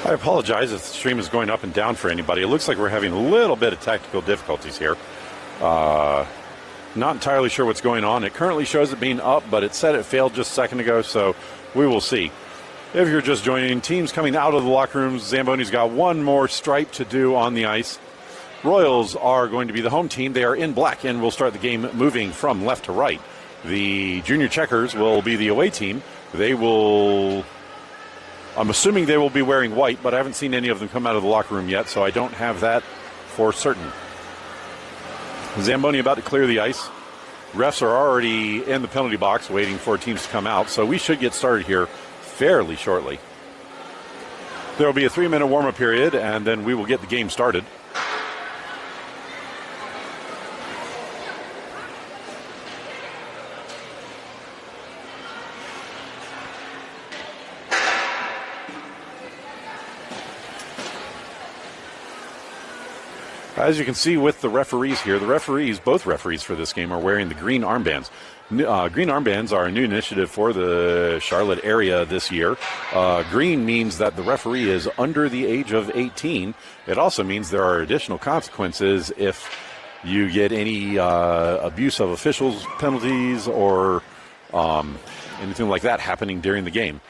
I apologize if the stream is going up and down for anybody. It looks like we're having a little bit of technical difficulties here. Not entirely sure what's going on. It currently shows it being up, but it said it failed just a second ago, so we will see. If you're just joining, teams coming out of the locker rooms, Zamboni's got one more stripe to do on the ice. Royals are going to be the home team. They are in black and will start the game moving from left to right. The Junior Checkers will be the away team. I'm assuming they will be wearing white, but I haven't seen any of them come out of the locker room yet, so I don't have that for certain. Zamboni about to clear the ice. Refs are already in the penalty box waiting for teams to come out, so we should get started here fairly shortly. There will be a 3-minute warm-up period, and then we will get the game started. As you can see with the referees here, both referees for this game are wearing the green armbands. Green armbands are a new initiative for the Charlotte area this year. Green means that the referee is under the age of 18. It also means there are additional consequences if you get any abuse of officials penalties or anything like that happening during the game.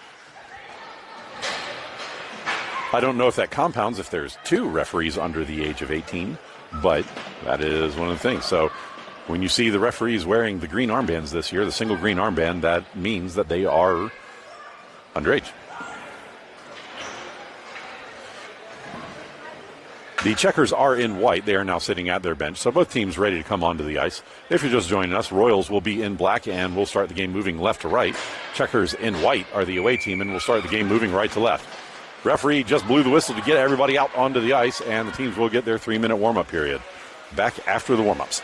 I don't know if that compounds if there's two referees under the age of 18, but that is one of the things. So when you see the referees wearing the green armbands this year, the single green armband, that means that they are underage. The Checkers are in white. They are now sitting at their bench, so both teams ready to come onto the ice. If you're just joining us, Royals will be in black and we'll start the game moving left to right. Checkers in white are the away team and we'll start the game moving right to left. Referee just blew the whistle to get everybody out onto the ice, and the teams will get their 3-minute warm-up period. Back after the warm-ups.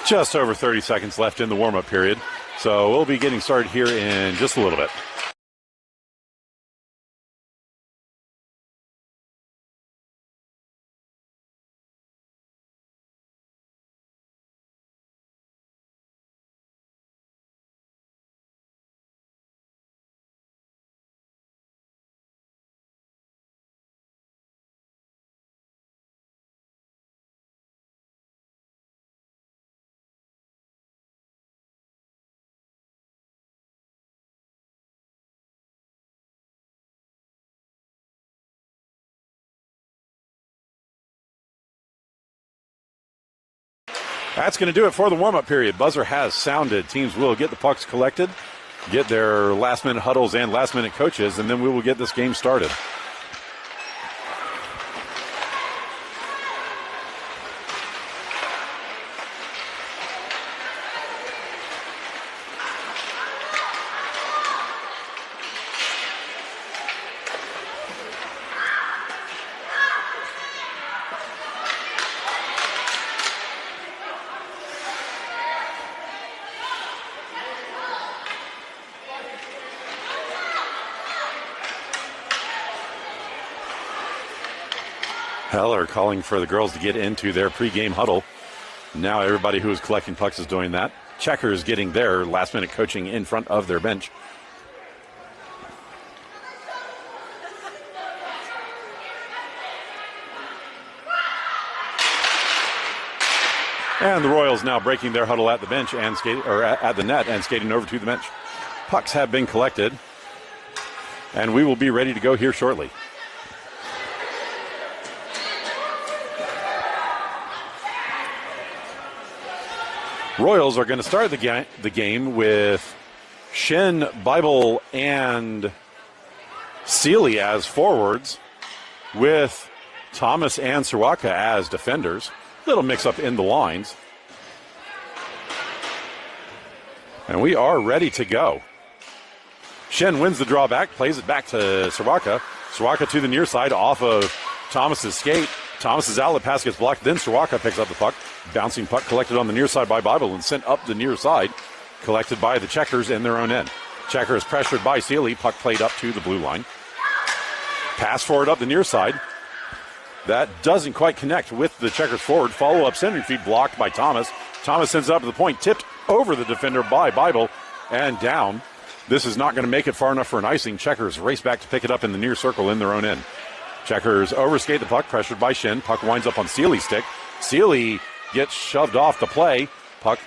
Just over 30 seconds left in the warm-up period, so we'll be getting started here in just a little bit. That's going to do it for the warm-up period. Buzzer has sounded. Teams will get the pucks collected, get their last-minute huddles and last-minute coaches, and then we will get this game started. Heller calling for the girls to get into their pregame huddle. Now everybody who is collecting pucks is doing that. Checkers getting their last-minute coaching in front of their bench. And the Royals now breaking their huddle at the bench and at the net and skating over to the bench. Pucks have been collected, and we will be ready to go here shortly. Royals are going to start the game with Shin, Bible, and Seeley as forwards, with Thomas and Sawaka as defenders. Little mix-up in the lines. And we are ready to go. Shin wins the draw back, plays it back to Sawaka. Sawaka to the near side off of Thomas's skate. Thomas's outlet pass gets blocked. Then Sawaka picks up the puck. Bouncing puck collected on the near side by Bible and sent up the near side. Collected by the Checkers in their own end. Checkers pressured by Seeley. Puck played up to the blue line. Pass forward up the near side. That doesn't quite connect with the Checkers forward. Follow-up centering feed blocked by Thomas. Thomas sends it up to the point. Tipped over the defender by Bible and down. This is not going to make it far enough for an icing. Checkers race back to pick it up in the near circle in their own end. Checkers overskate the puck, pressured by Shin. Puck winds up on Seeley's stick. Seeley gets shoved off the play. Puck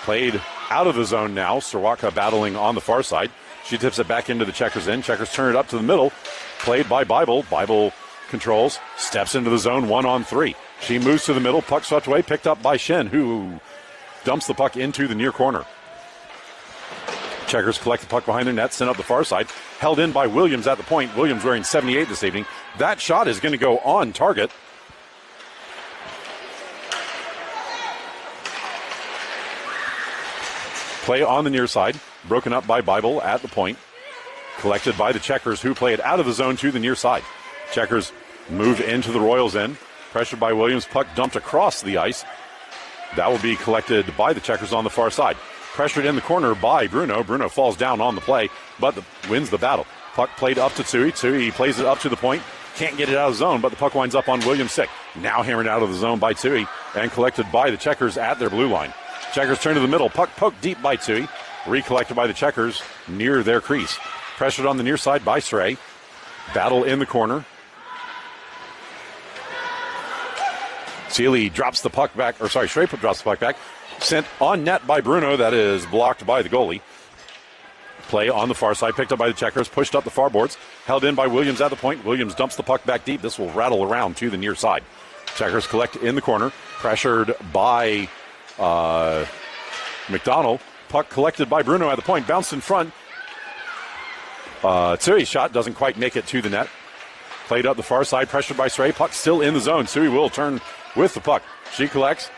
played out of the zone now. Sawaka battling on the far side. She tips it back into the Checkers end. Checkers turn it up to the middle. Played by Bible. Bible controls, steps into the zone 1-on-3. She moves to the middle. Puck swept away, picked up by Shin, who dumps the puck into the near corner. Checkers collect the puck behind their net, sent up the far side. Held in by Williams at the point. Williams wearing 78 this evening. That shot is going to go on target. Play on the near side. Broken up by Bible at the point. Collected by the Checkers, who play it out of the zone to the near side. Checkers move into the Royals' end. Pressured by Williams. Puck dumped across the ice. That will be collected by the Checkers on the far side. Pressured in the corner by Bruno. Bruno falls down on the play, but wins the battle. Puck played up to Tui. Tui plays it up to the point. Can't get it out of the zone, but the puck winds up on Williams' stick. Now hammered out of the zone by Tui and collected by the Checkers at their blue line. Checkers turn to the middle. Puck poked deep by Tui. Recollected by the Checkers near their crease. Pressured on the near side by Sray. Battle in the corner. Seeley drops the puck back, Sray drops the puck back. Sent on net by Bruno. That is blocked by the goalie. Play on the far side, picked up by the Checkers, pushed up the far boards, held in by Williams at the point. Williams dumps the puck back deep. This will rattle around to the near side. Checkers collect in the corner, pressured by McDonald. Puck collected by Bruno at the point, bounced in front. Tsui's shot doesn't quite make it to the net. Played up the far side, pressured by Sray. Puck still in the zone. Tsui will turn with the puck. She collects,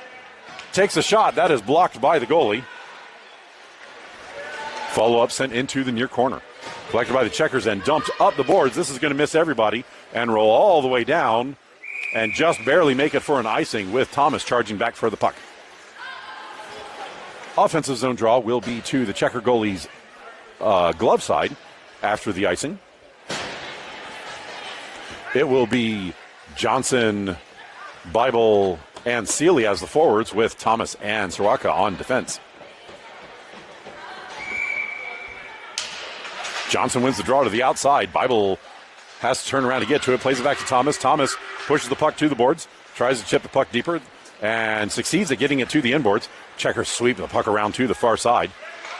takes a shot. That is blocked by the goalie. Follow-up sent into the near corner. Collected by the Checkers and dumped up the boards. This is going to miss everybody and roll all the way down and just barely make it for an icing with Thomas charging back for the puck. Offensive zone draw will be to the Checker goalie's glove side after the icing. It will be Johnson, Bible, and Seeley as the forwards with Thomas and Sawaka on defense. Johnson wins the draw to the outside. Bible has to turn around to get to it. Plays it back to Thomas. Thomas pushes the puck to the boards. Tries to chip the puck deeper and succeeds at getting it to the inboards. Checkers sweep the puck around to the far side.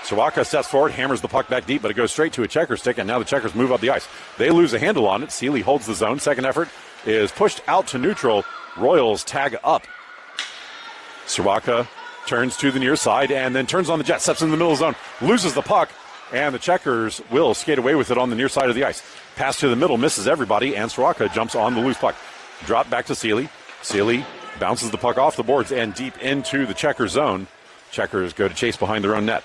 Sawaka steps forward, hammers the puck back deep, but it goes straight to a Checker stick, and now the Checkers move up the ice. They lose a handle on it. Seeley holds the zone. Second effort is pushed out to neutral. Royals tag up. Sawaka turns to the near side, and then turns on the jet, steps in the middle of the zone, loses the puck, and the Checkers will skate away with it on the near side of the ice. Pass to the middle, misses everybody, and Soraka jumps on the loose puck. Drop back to Seeley. Seeley bounces the puck off the boards and deep into the Checkers zone. Checkers go to chase behind their own net.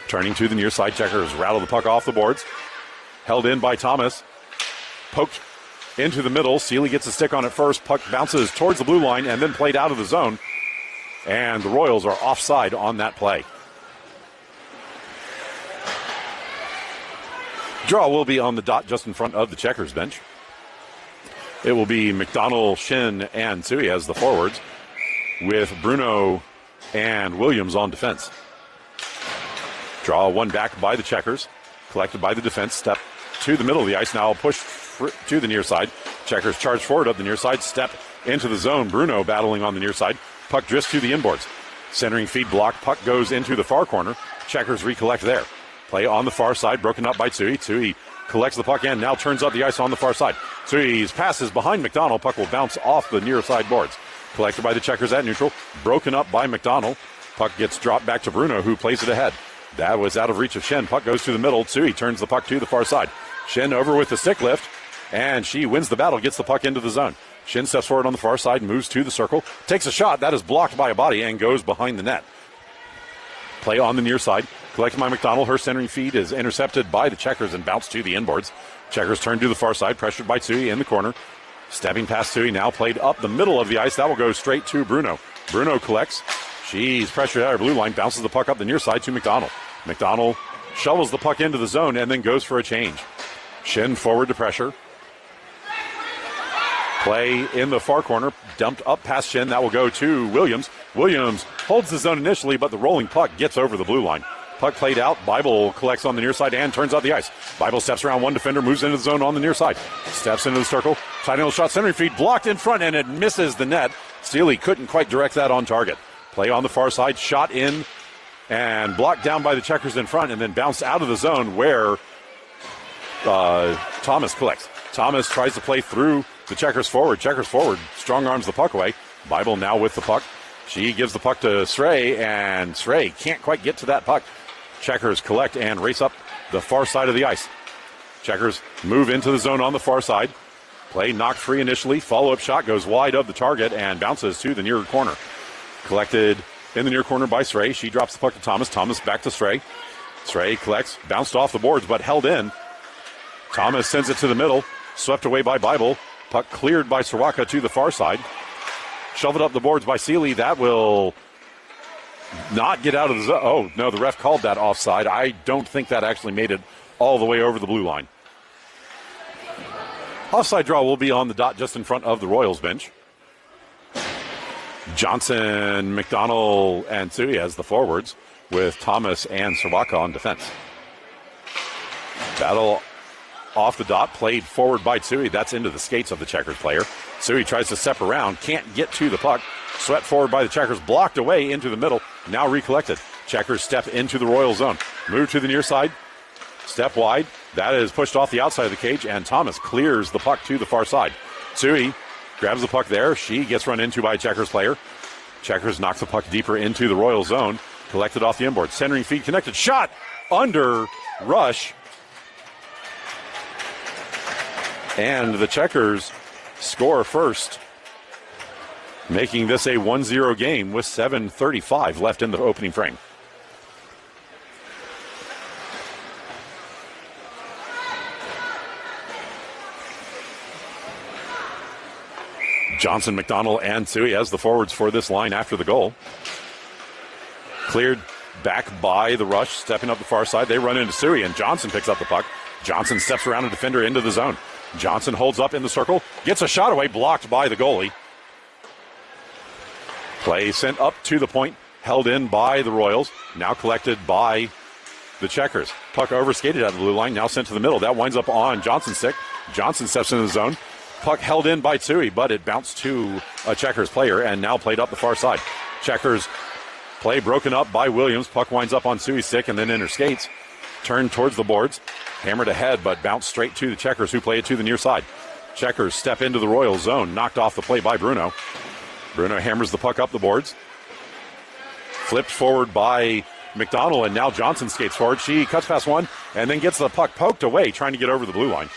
Turning to the near side, Checkers rattle the puck off the boards. Held in by Thomas. Poked into the middle. Seeley gets a stick on it first. Puck bounces towards the blue line and then played out of the zone. And the Royals are offside on that play. Draw will be on the dot just in front of the Checkers bench. It will be McDonald, Shin, and Tsui as the forwards, with Bruno and Williams on defense. Draw one back by the Checkers, collected by the defense, step to the middle of the ice, now push to the near side. Checkers charge forward up the near side, step into the zone. Bruno battling on the near side. Puck drifts to the inboards. Centering feed block, puck goes into the far corner. Checkers recollect there. Play on the far side, broken up by Tsui. Tsui collects the puck and now turns up the ice on the far side. Tsui's passes behind McDonald. Puck will bounce off the near side boards. Collected by the Checkers at neutral. Broken up by McDonald. Puck gets dropped back to Bruno, who plays it ahead. That was out of reach of Shen. Puck goes to the middle. Tsui turns the puck to the far side. Shen over with the stick lift, and she wins the battle, gets the puck into the zone. Shen steps forward on the far side, moves to the circle, takes a shot. That is blocked by a body and goes behind the net. Play on the near side. Collected by McDonald. Her centering feed is intercepted by the Checkers and bounced to the inboards. Checkers turn to the far side, pressured by Tsui in the corner. Stepping past Tsui, now played up the middle of the ice. That will go straight to Bruno. Bruno collects. She's pressured out of blue line, bounces the puck up the near side to McDonald. McDonald shovels the puck into the zone and then goes for a change. Shin forward to pressure. Play in the far corner, dumped up past Shin. That will go to Williams. Williams holds the zone initially, but the rolling puck gets over the blue line. Puck played out. Bible collects on the near side and turns out the ice. Bible steps around one defender, moves into the zone on the near side. Steps into the circle. Side angle shot, centering feed, blocked in front, and it misses the net. Steely couldn't quite direct that on target. Play on the far side, shot in, and blocked down by the Checkers in front, and then bounced out of the zone where Thomas collects. Thomas tries to play through the Checkers forward. Checkers forward, strong arms the puck away. Bible now with the puck. She gives the puck to Srey, and Srey can't quite get to that puck. Checkers collect and race up the far side of the ice. Checkers move into the zone on the far side. Play knocked free initially. Follow-up shot goes wide of the target and bounces to the near corner. Collected in the near corner by Srey. She drops the puck to Thomas. Thomas back to Srey. Srey collects, bounced off the boards but held in. Thomas sends it to the middle. Swept away by Bible. Puck cleared by Soraka to the far side. Shoveled up the boards by Seeley. That will not get out of the zone. Oh, no, the ref called that offside. I don't think that actually made it all the way over the blue line. Offside draw will be on the dot just in front of the Royals bench. Johnson, McDonald, and Tsui as the forwards, with Thomas and Soraka on defense. Battle off the dot, played forward by Tsui. That's into the skates of the Checkers player. Tsui tries to step around, can't get to the puck. Swept forward by the Checkers, blocked away into the middle, now recollected. Checkers step into the Royal zone. Move to the near side, step wide. That is pushed off the outside of the cage, and Thomas clears the puck to the far side. Tsui grabs the puck there. She gets run into by a Checkers player. Checkers knocks the puck deeper into the Royal zone. Collected off the inboard. Centering feed connected. Shot under rush. And the Checkers score first, making this a 1-0 game with 7:35 left in the opening frame. Johnson, McDonald, and Tsui as the forwards for this line after the goal. Cleared back by the rush, stepping up the far side. They run into Tsui, and Johnson picks up the puck. Johnson steps around a defender into the zone. Johnson holds up in the circle, gets a shot away, blocked by the goalie. Play sent up to the point, held in by the Royals, now collected by the Checkers. Puck overskated out of the blue line, now sent to the middle. That winds up on Johnson's stick. Johnson steps into the zone. Puck held in by Tsui, but it bounced to a Checkers player and now played up the far side. Checkers play broken up by Williams. Puck winds up on Tsui's stick and then interskates. Turned towards the boards. Hammered ahead, but bounced straight to the Checkers, who play it to the near side. Checkers step into the Royal zone. Knocked off the play by Bruno. Bruno hammers the puck up the boards. Flipped forward by McDonald, and now Johnson skates forward. She cuts past one and then gets the puck poked away, trying to get over the blue line.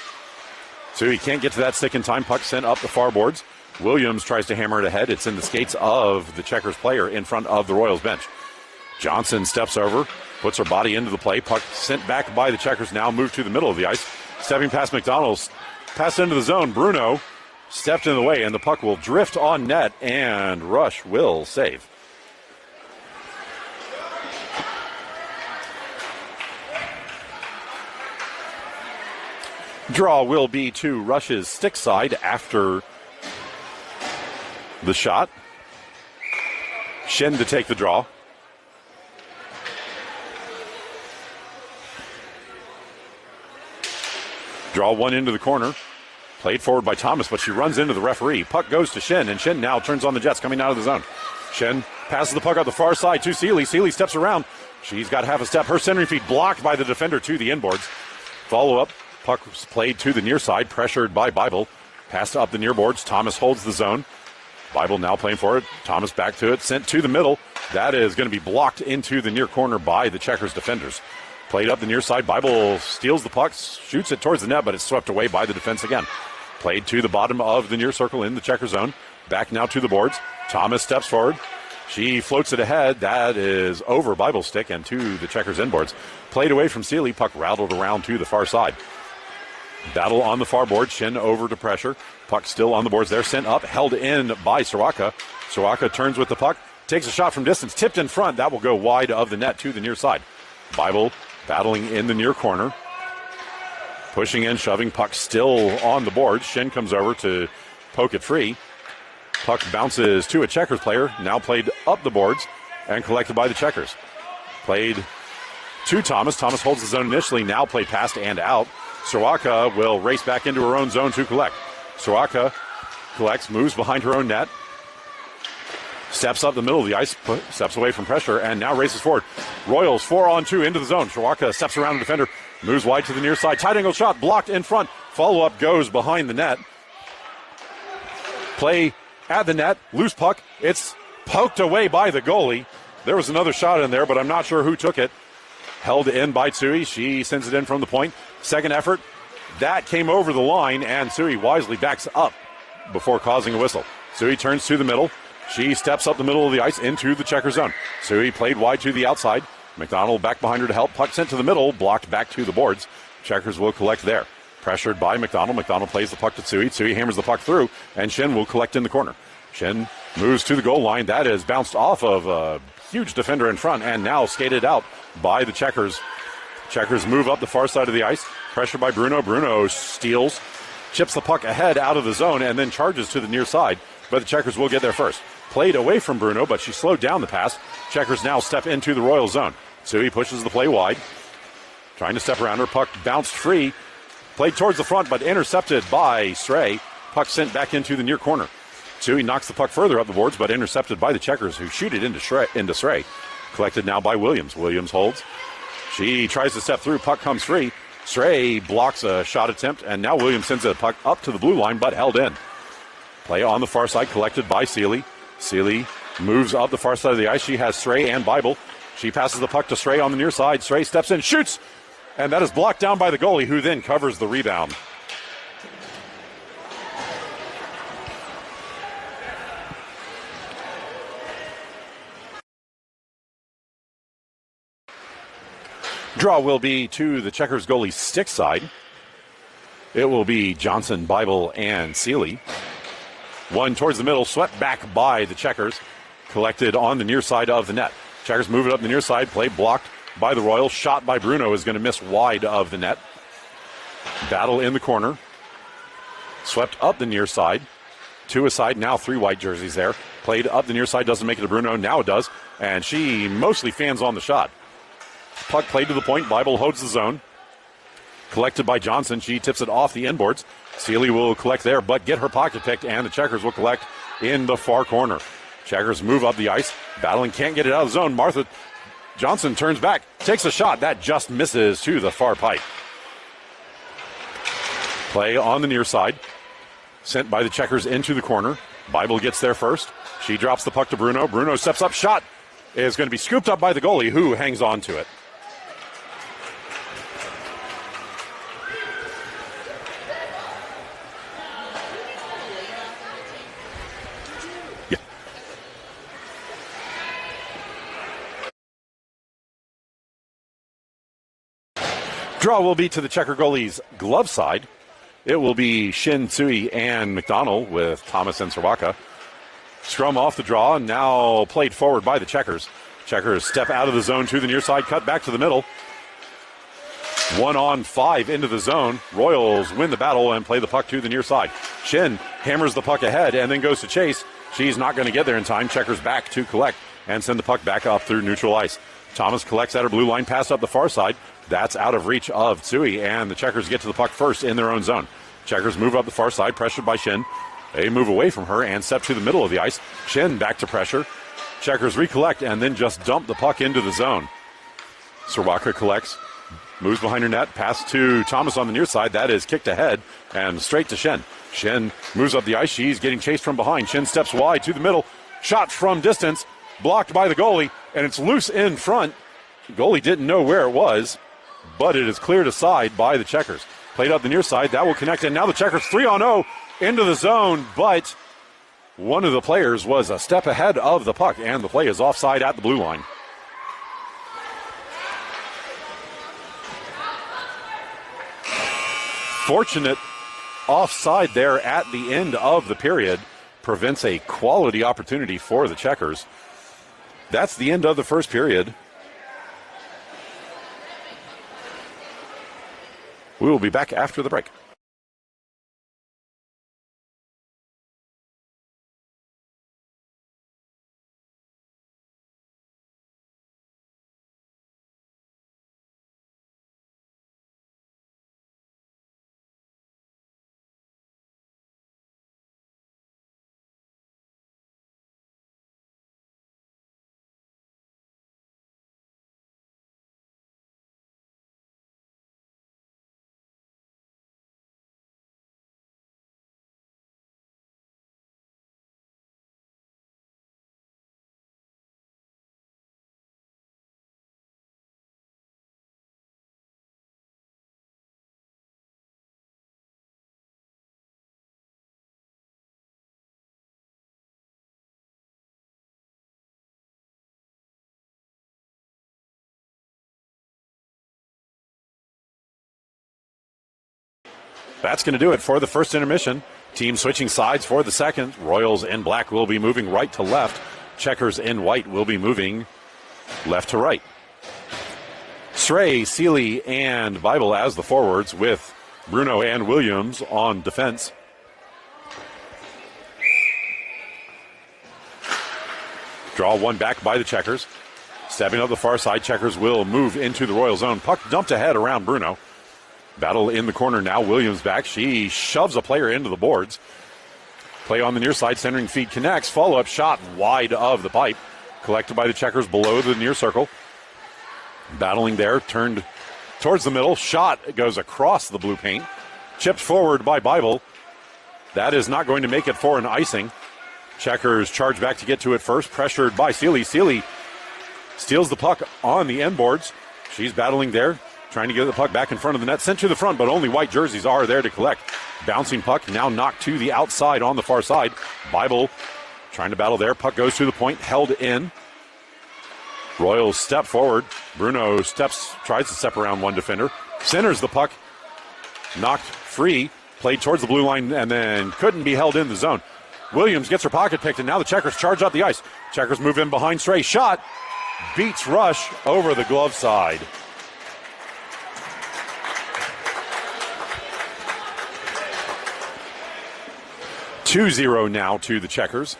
So he can't get to that stick in time. Puck sent up the far boards. Williams tries to hammer it ahead. It's in the skates of the Checkers player in front of the Royals bench. Johnson steps over, puts her body into the play. Puck sent back by the Checkers, now moved to the middle of the ice. Stepping past McDonald, pass into the zone. Bruno stepped in the way, and the puck will drift on net, and Rush will save. Draw will be to Rush's stick side after the shot. Shen to take the draw. Draw one into the corner. Played forward by Thomas, but she runs into the referee. Puck goes to Shen, and Shen now turns on the Jets coming out of the zone. Shen passes the puck out the far side to Seeley. Seeley steps around. She's got half a step. Her centering feed blocked by the defender to the inboards. Follow-up. Puck was played to the near side, pressured by Bible. Passed up the near boards. Thomas holds the zone. Bible now playing for it. Thomas back to it. Sent to the middle. That is going to be blocked into the near corner by the Checkers defenders. Played up the near side. Bible steals the puck, shoots it towards the net, but it's swept away by the defense again. Played to the bottom of the near circle in the Checker zone. Back now to the boards. Thomas steps forward. She floats it ahead. That is over Bible's stick and to the Checkers inboards. Played away from Seeley. Puck rattled around to the far side. Battle on the far board. Shin over to pressure. Puck still on the boards there. Sent up. Held in by Soraka. Soraka turns with the puck. Takes a shot from distance. Tipped in front. That will go wide of the net to the near side. Bible battling in the near corner. Pushing in, shoving. Puck still on the board. Shin comes over to poke it free. Puck bounces to a Checkers player. Now played up the boards and collected by the Checkers. Played to Thomas. Thomas holds the zone initially. Now played past and out. Soraka will race back into her own zone to collect. Soraka collects, moves behind her own net. Steps up the middle of the ice, steps away from pressure, and now races forward. Royals 4-on-2 into the zone. Soraka steps around the defender, moves wide to the near side. Tight angle shot blocked in front. Follow-up goes behind the net. Play at the net. Loose puck. It's poked away by the goalie. There was another shot in there, but I'm not sure who took it. Held in by Tsui. She sends it in from the point. Second effort. That came over the line, and Tsui wisely backs up before causing a whistle. Tsui turns to the middle. She steps up the middle of the ice into the Checker zone. Tsui played wide to the outside. McDonald back behind her to help. Puck sent to the middle, blocked back to the boards. Checkers will collect there. Pressured by McDonald. McDonald plays the puck to Tsui. Tsui hammers the puck through, and Shin will collect in the corner. Shin moves to the goal line. That is bounced off of a huge defender in front and now skated out by the Checkers. Checkers move up the far side of the ice. Pressure by Bruno. Bruno steals, chips the puck ahead out of the zone, and then charges to the near side. But the Checkers will get there first. Played away from Bruno, but she slowed down the pass. Checkers now step into the Royal zone. Tsui pushes the play wide. Trying to step around her. Puck bounced free. Played towards the front, but intercepted by Stray. Puck sent back into the near corner. Tsui knocks the puck further up the boards, but intercepted by the Checkers, who shoot it into Stray. Collected now by Williams. Williams holds. She tries to step through. Puck comes free. Stray blocks a shot attempt, and now Williams sends the puck up to the blue line, but held in. Play on the far side, collected by Seeley. Seeley moves up the far side of the ice. She has Stray and Bible. She passes the puck to Stray on the near side. Stray steps in, shoots, and that is blocked down by the goalie, who then covers the rebound. Draw will be to the Checkers goalie's stick side. It will be Johnson, Bible, and Seeley. One towards the middle, swept back by the Checkers. Collected on the near side of the net. Checkers move it up the near side. Play blocked by the Royals. Shot by Bruno is going to miss wide of the net. Battle in the corner. Swept up the near side. To a side, now 3 white jerseys there. Played up the near side, doesn't make it to Bruno. Now it does. And she mostly fans on the shot. Puck played to the point. Bible holds the zone. Collected by Johnson. She tips it off the inboards. Seeley will collect there, but get her pocket picked, and the Checkers will collect in the far corner. Checkers move up the ice. Battling, can't get it out of the zone. Martha Johnson turns back, takes a shot. That just misses to the far pipe. Play on the near side. Sent by the Checkers into the corner. Bible gets there first. She drops the puck to Bruno. Bruno steps up, shot. is going to be scooped up by the goalie, who hangs on to it. Yeah. Draw will be to the Checker goalie's glove side. It will be Shin, Tsui, and McDonald with Thomas and Sawaka. Scrum off the draw, and now played forward by the Checkers. Checkers step out of the zone to the near side, cut back to the middle. 1-on-5 into the zone. Royals win the battle and play the puck to the near side. Shin hammers the puck ahead and then goes to chase. She's not going to get there in time. Checkers back to collect and send the puck back up through neutral ice. Thomas collects at her blue line, pass up the far side. That's out of reach of Tsui, and the Checkers get to the puck first in their own zone. Checkers move up the far side, pressured by Shin. They move away from her and step to the middle of the ice. Shin back to pressure. Checkers recollect and then just dump the puck into the zone. Sawaka collects, moves behind her net, pass to Thomas on the near side. That is kicked ahead and straight to Shin. Shin moves up the ice. She's getting chased from behind. Shin steps wide to the middle. Shot from distance, blocked by the goalie, and it's loose in front. The goalie didn't know where it was, but it is cleared aside by the Checkers. Played up the near side. That will connect, and now the Checkers 3-on-0 into the zone, but one of the players was a step ahead of the puck, and the play is offside at the blue line. Fortunate offside there at the end of the period prevents a quality opportunity for the Checkers. That's the end of the first period. We will be back after the break. That's going to do it for the first intermission. Team switching sides for the second. Royals in black will be moving right to left. Checkers in white will be moving left to right. Srey, Seeley, and Bible as the forwards, with Bruno and Williams on defense. Draw one back by the Checkers. Stepping up the far side, Checkers will move into the Royal zone. Puck dumped ahead around Bruno. Battle in the corner now. Williams back. She shoves a player into the boards. Play on the near side. Centering feed connects. Follow-up shot wide of the pipe. Collected by the Checkers below the near circle. Battling there. Turned towards the middle. Shot goes across the blue paint. Chipped forward by Bible. That is not going to make it for an icing. Checkers charge back to get to it first. Pressured by Seeley. Seeley steals the puck on the end boards. She's battling there. Trying to get the puck back in front of the net. Sent to the front, but only white jerseys are there to collect. Bouncing puck now knocked to the outside on the far side. Bible trying to battle there. Puck goes to the point, held in. Royals step forward. Bruno tries to step around one defender. Centers the puck. Knocked free. Played towards the blue line and then couldn't be held in the zone. Williams gets her pocket picked, and now the Checkers charge up the ice. Checkers move in behind Srey. Shot. Beats rush over the glove side. 2-0 now to the Checkers.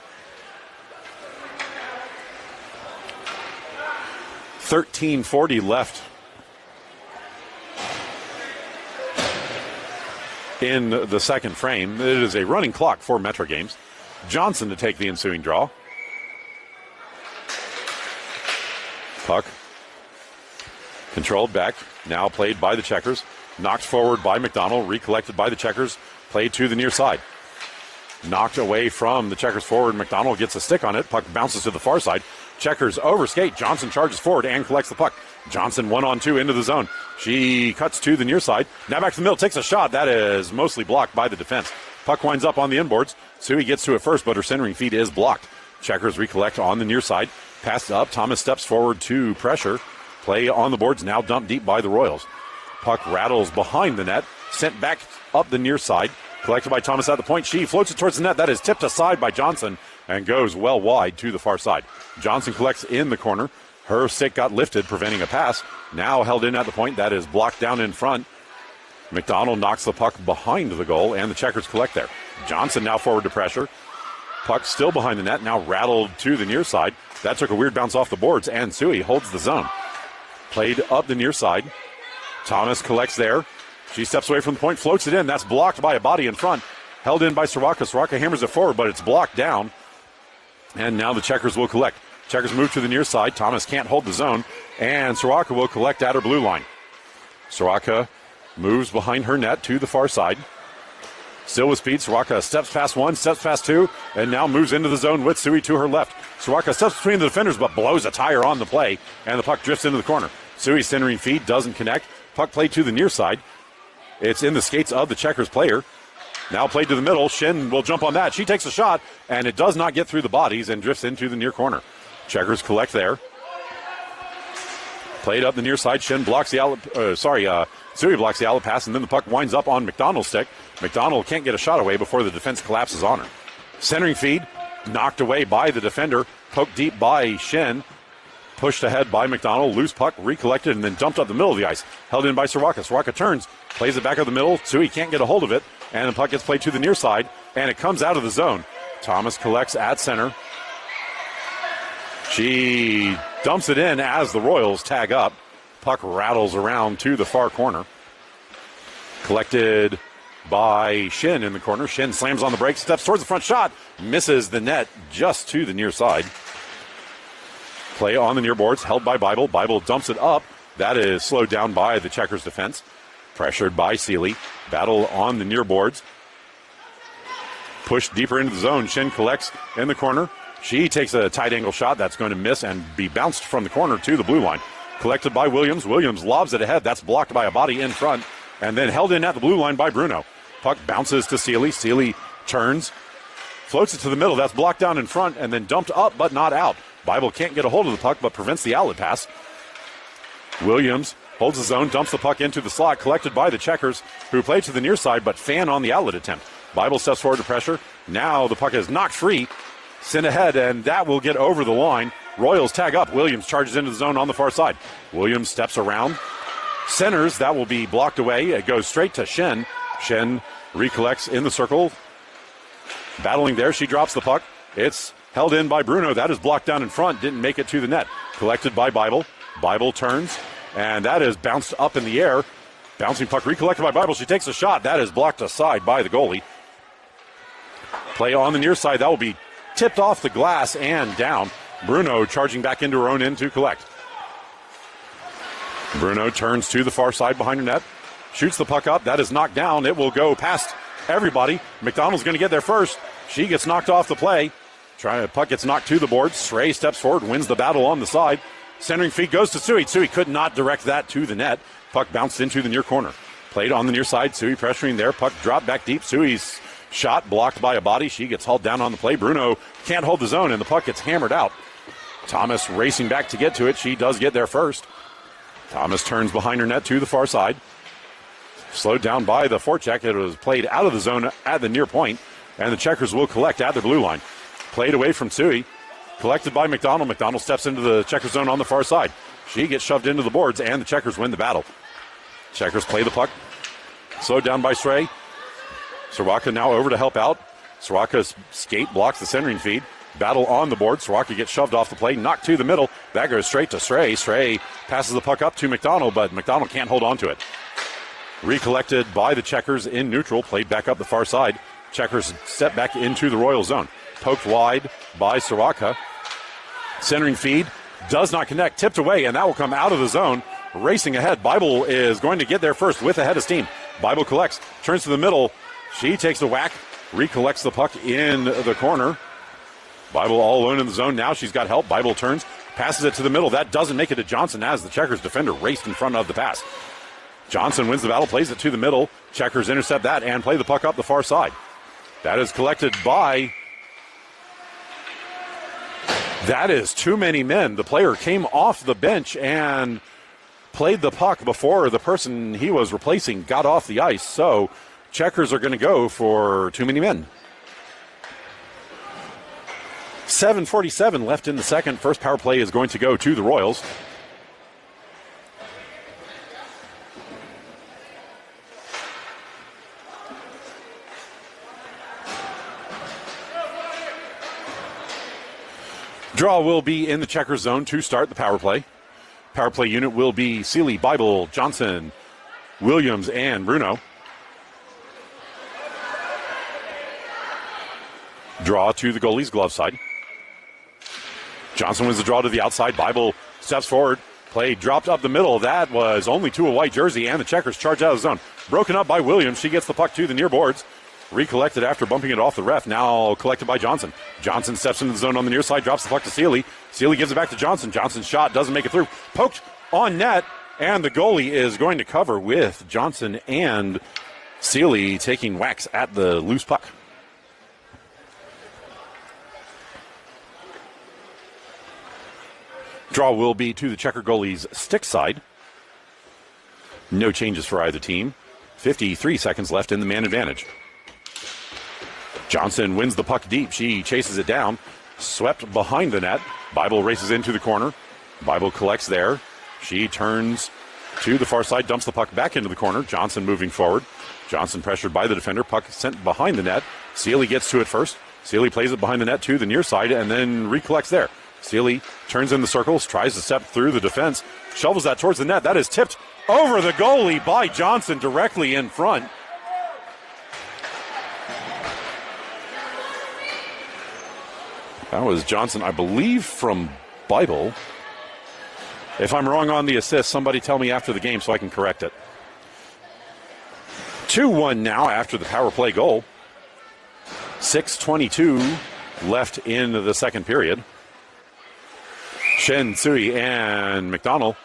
13:40 left in the second frame. It is a running clock for Metro Games. Johnson to take the ensuing draw. Puck controlled back, now played by the Checkers. Knocked forward by McDonald, recollected by the Checkers, played to the near side. Knocked away from the Checkers forward. McDonald gets a stick on it. Puck bounces to the far side. Checkers over skate. Johnson charges forward and collects the puck. Johnson 1-on-2 into the zone. She cuts to the near side. Now back to the middle, takes a shot. That is mostly blocked by the defense. Puck winds up on the inboards. Sui gets to it first, but her centering feed is blocked. Checkers recollect on the near side. Pass up. Thomas steps forward to pressure. Play on the boards, now dumped deep by the Royals. Puck rattles behind the net. Sent back up the near side. Collected by Thomas at the point. She floats it towards the net. That is tipped aside by Johnson and goes well wide to the far side. Johnson collects in the corner. Her stick got lifted, preventing a pass. Now held in at the point. That is blocked down in front. McDonald knocks the puck behind the goal, and the Checkers collect there. Johnson now forward to pressure. Puck still behind the net, now rattled to the near side. That took a weird bounce off the boards, and Sui holds the zone. Played up the near side. Thomas collects there. She steps away from the point, floats it in. That's blocked by a body in front. Held in by Soraka. Soraka hammers it forward, but it's blocked down. And now the Checkers will collect. Checkers move to the near side. Thomas can't hold the zone, and Soraka will collect at her blue line. Soraka moves behind her net to the far side. Still with speed, Soraka steps past one, steps past two, and now moves into the zone with Sui to her left. Soraka steps between the defenders, but blows a tire on the play, and the puck drifts into the corner. Sui's centering feed doesn't connect. Puck played to the near side. It's in the skates of the Checkers player. Now played to the middle. Shin will jump on that. She takes a shot, and it does not get through the bodies and drifts into the near corner. Checkers collect there. Played up the near side. Shin blocks the outlet. Sui blocks the outlet pass, and then the puck winds up on McDonald's stick. McDonald can't get a shot away before the defense collapses on her. Centering feed knocked away by the defender. Poked deep by Shin. Pushed ahead by McDonald. Loose puck recollected and then dumped up the middle of the ice. Held in by Soraka. Soraka turns. Plays it back up the middle. Sui can't get a hold of it. And the puck gets played to the near side. And it comes out of the zone. Thomas collects at center. She dumps it in as the Royals tag up. Puck rattles around to the far corner. Collected by Shin in the corner. Shin slams on the brakes, steps towards the front shot. Misses the net just to the near side. Play on the near boards, held by Bible. Bible dumps it up. That is slowed down by the Checkers defense. Pressured by Seeley. Battle on the near boards. Pushed deeper into the zone. Shin collects in the corner. She takes a tight angle shot that's going to miss and be bounced from the corner to the blue line. Collected by Williams. Williams lobs it ahead. That's blocked by a body in front. And then held in at the blue line by Bruno. Puck bounces to Seeley. Seeley turns. Floats it to the middle. That's blocked down in front and then dumped up but not out. Bible can't get a hold of the puck but prevents the outlet pass. Williams holds the zone, dumps the puck into the slot. Collected by the Checkers, who play to the near side but fan on the outlet attempt. Bible steps forward to pressure. Now the puck is knocked free. Sent ahead, and that will get over the line. Royals tag up. Williams charges into the zone on the far side. Williams steps around. Centers. That will be blocked away. It goes straight to Shen. Shen recollects in the circle. Battling there. She drops the puck. It's held in by Bruno. That is blocked down in front. Didn't make it to the net. Collected by Bible. Bible turns, and that is bounced up in the air. Bouncing puck recollected by Bible. She takes a shot. That is blocked aside by the goalie. Play on the near side. That will be tipped off the glass and down. Bruno charging back into her own end to collect. Bruno turns to the far side behind her net. Shoots the puck up. That is knocked down. It will go past everybody. McDonald's going to get there first. She gets knocked off the play. Puck gets knocked to the boards. Stray steps forward, wins the battle on the side. Centering feed goes to Sui. Sui could not direct that to the net. Puck bounced into the near corner. Played on the near side. Sui pressuring there. Puck dropped back deep. Sui's shot blocked by a body. She gets hauled down on the play. Bruno can't hold the zone, and the puck gets hammered out. Thomas racing back to get to it. She does get there first. Thomas turns behind her net to the far side. Slowed down by the forecheck. It was played out of the zone at the near point, and the Checkers will collect at their blue line. Played away from Sui. Collected by McDonald. McDonald steps into the Checkers zone on the far side. She gets shoved into the boards, and the Checkers win the battle. Checkers play the puck. Slowed down by Stray. Soraka now over to help out. Soraka's skate blocks the centering feed. Battle on the board. Soraka gets shoved off the play, knocked to the middle. That goes straight to Stray. Stray passes the puck up to McDonald, but McDonald can't hold on to it. Recollected by the Checkers in neutral. Played back up the far side. Checkers step back into the Royal zone. Poked wide by Soraka. Centering feed does not connect. Tipped away, and that will come out of the zone. Racing ahead. Bible is going to get there first with a head of steam. Bible collects. Turns to the middle. She takes the whack. Recollects the puck in the corner. Bible all alone in the zone. Now she's got help. Bible turns, passes it to the middle. That doesn't make it to Johnson as the Checkers defender raced in front of the pass. Johnson wins the battle, plays it to the middle. Checkers intercept that and play the puck up the far side. That is collected by... That is too many men. The player came off the bench and played the puck before the person he was replacing got off the ice. So Checkers are going to go for too many men. 7:47 left in the second. First power play is going to go to the Royals. Draw will be in the Checkers zone to start the power play. Power play unit will be Seeley, Bible, Johnson, Williams, and Bruno. Draw to the goalie's glove side. Johnson wins the draw to the outside. Bible steps forward. Play dropped up the middle. That was only to a white jersey, and the Checkers charge out of the zone. Broken up by Williams. She gets the puck to the near boards. Recollected after bumping it off the ref. Now collected by Johnson. Johnson steps into the zone on the near side, drops the puck to Seeley. Seeley gives it back to Johnson. Johnson's shot doesn't make it through. Poked on net, and the goalie is going to cover with Johnson and Seeley taking whacks at the loose puck. Draw will be to the Checker goalie's stick side. No changes for either team. 53 seconds left in the man advantage. Johnson wins the puck deep. She chases it down. Swept behind the net. Bible races into the corner. Bible collects there. She turns to the far side, dumps the puck back into the corner. Johnson moving forward. Johnson pressured by the defender. Puck sent behind the net. Seeley gets to it first. Seeley plays it behind the net to the near side and then recollects there. Seeley turns in the circles, tries to step through the defense, shovels that towards the net. That is tipped over the goalie by Johnson directly in front. That was Johnson, I believe, from Bible. If I'm wrong on the assist, somebody tell me after the game so I can correct it. 2-1 now after the power play goal. 6:22 left in the second period. Shen, Sui, and McDonald.